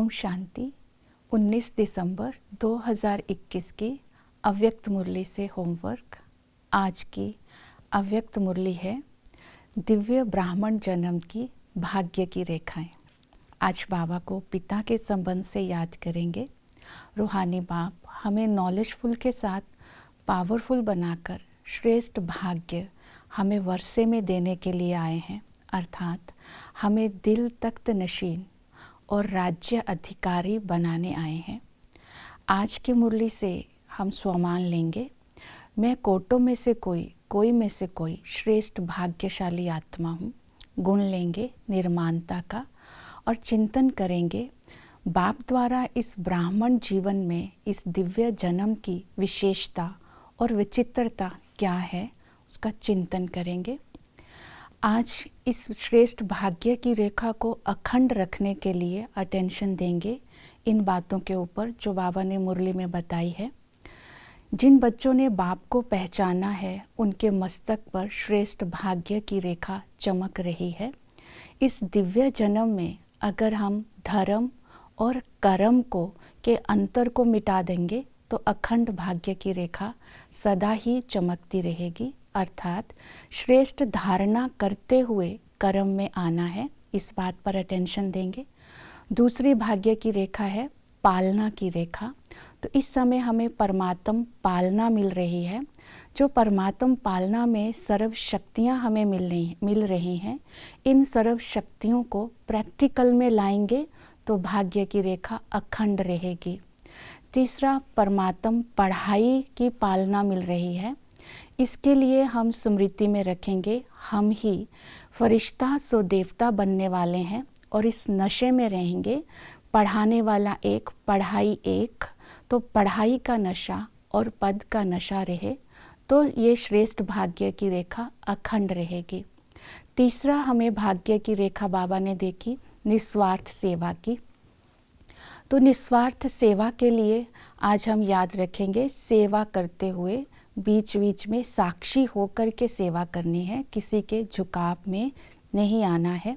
ओम शांति। 19 दिसंबर 2021 की अव्यक्त मुरली से होमवर्क। आज की अव्यक्त मुरली है दिव्य ब्राह्मण जन्म की भाग्य की रेखाएं। आज बाबा को पिता के संबंध से याद करेंगे। रूहानी बाप हमें नॉलेजफुल के साथ पावरफुल बनाकर श्रेष्ठ भाग्य हमें वर्षे में देने के लिए आए हैं, अर्थात हमें दिल तख्त नशीन और राज्य अधिकारी बनाने आए हैं। आज की मुरली से हम स्वमान लेंगे, मैं कोटों में से कोई में से कोई श्रेष्ठ भाग्यशाली आत्मा हूँ। गुण लेंगे निर्माणता का और चिंतन करेंगे बाप द्वारा इस ब्राह्मण जीवन में इस दिव्य जन्म की विशेषता और विचित्रता क्या है, उसका चिंतन करेंगे। आज इस श्रेष्ठ भाग्य की रेखा को अखंड रखने के लिए अटेंशन देंगे इन बातों के ऊपर जो बाबा ने मुरली में बताई है। जिन बच्चों ने बाप को पहचाना है उनके मस्तक पर श्रेष्ठ भाग्य की रेखा चमक रही है। इस दिव्य जन्म में अगर हम धर्म और कर्म के अंतर को मिटा देंगे तो अखंड भाग्य की रेखा सदा ही चमकती रहेगी, अर्थात श्रेष्ठ धारणा करते हुए कर्म में आना है। इस बात पर अटेंशन देंगे। दूसरी भाग्य की रेखा है पालना की रेखा। तो इस समय हमें परमात्म पालना मिल रही है। जो परमात्म पालना में सर्व शक्तियाँ हमें मिल रही हैं, इन सर्व शक्तियों को प्रैक्टिकल में लाएंगे तो भाग्य की रेखा अखंड रहेगी। तीसरा, परमात्म पढ़ाई की पालना मिल रही है। इसके लिए हम स्मृति में रखेंगे हम ही फरिश्ता सो देवता बनने वाले हैं और इस नशे में रहेंगे। पढ़ाने वाला एक, पढ़ाई एक, तो पढ़ाई का नशा और पद का नशा रहे तो ये श्रेष्ठ भाग्य की रेखा अखंड रहेगी। तीसरा, हमें भाग्य की रेखा बाबा ने देखी निस्वार्थ सेवा की। तो निस्वार्थ सेवा के लिए आज हम याद रखेंगे सेवा करते हुए बीच बीच में साक्षी होकर के सेवा करनी है, किसी के झुकाव में नहीं आना है।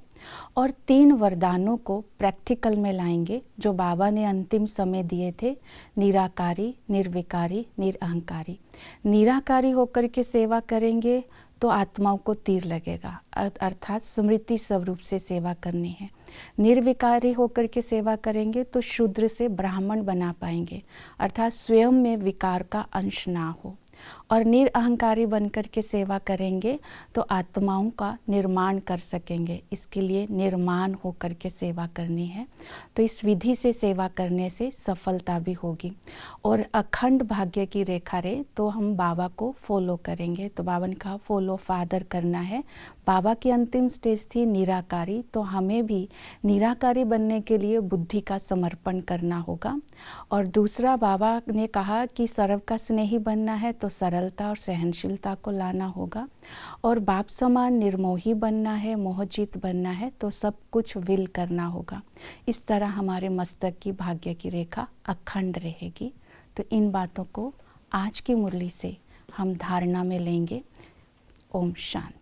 और 3 वरदानों को प्रैक्टिकल में लाएंगे जो बाबा ने अंतिम समय दिए थे, निराकारी, निर्विकारी, निरअहंकारी। निराकारी होकर के सेवा करेंगे तो आत्माओं को तीर लगेगा, अर्थात स्मृति स्वरूप से सेवा करनी है। निर्विकारी होकर के सेवा करेंगे तो शूद्र से ब्राह्मण बना पाएंगे, अर्थात स्वयं में विकार का अंश ना हो। और निरअहंकारी बनकर के सेवा करेंगे तो आत्माओं का निर्माण कर सकेंगे। इसके लिए निर्माण होकर के सेवा करनी है। तो इस विधि से सेवा करने से सफलता भी होगी। और अखंड भाग्य की रेखा रहे तो हम बाबा को फॉलो करेंगे। तो बाबा ने कहा फॉलो फादर करना है। बाबा की अंतिम स्टेज थी निराकारी, तो हमें भी निराकारी बनने के लिए बुद्धि का समर्पण करना होगा। और दूसरा, बाबा ने कहा कि सर्व का स्नेही बनना है तो सरलता और सहनशीलता को लाना होगा। और बाप समान निर्मोही बनना है, मोहजीत बनना है तो सब कुछ विल करना होगा। इस तरह हमारे मस्तक की भाग्य की रेखा अखंड रहेगी। तो इन बातों को आज की मुरली से हम धारणा में लेंगे। ओम शांति।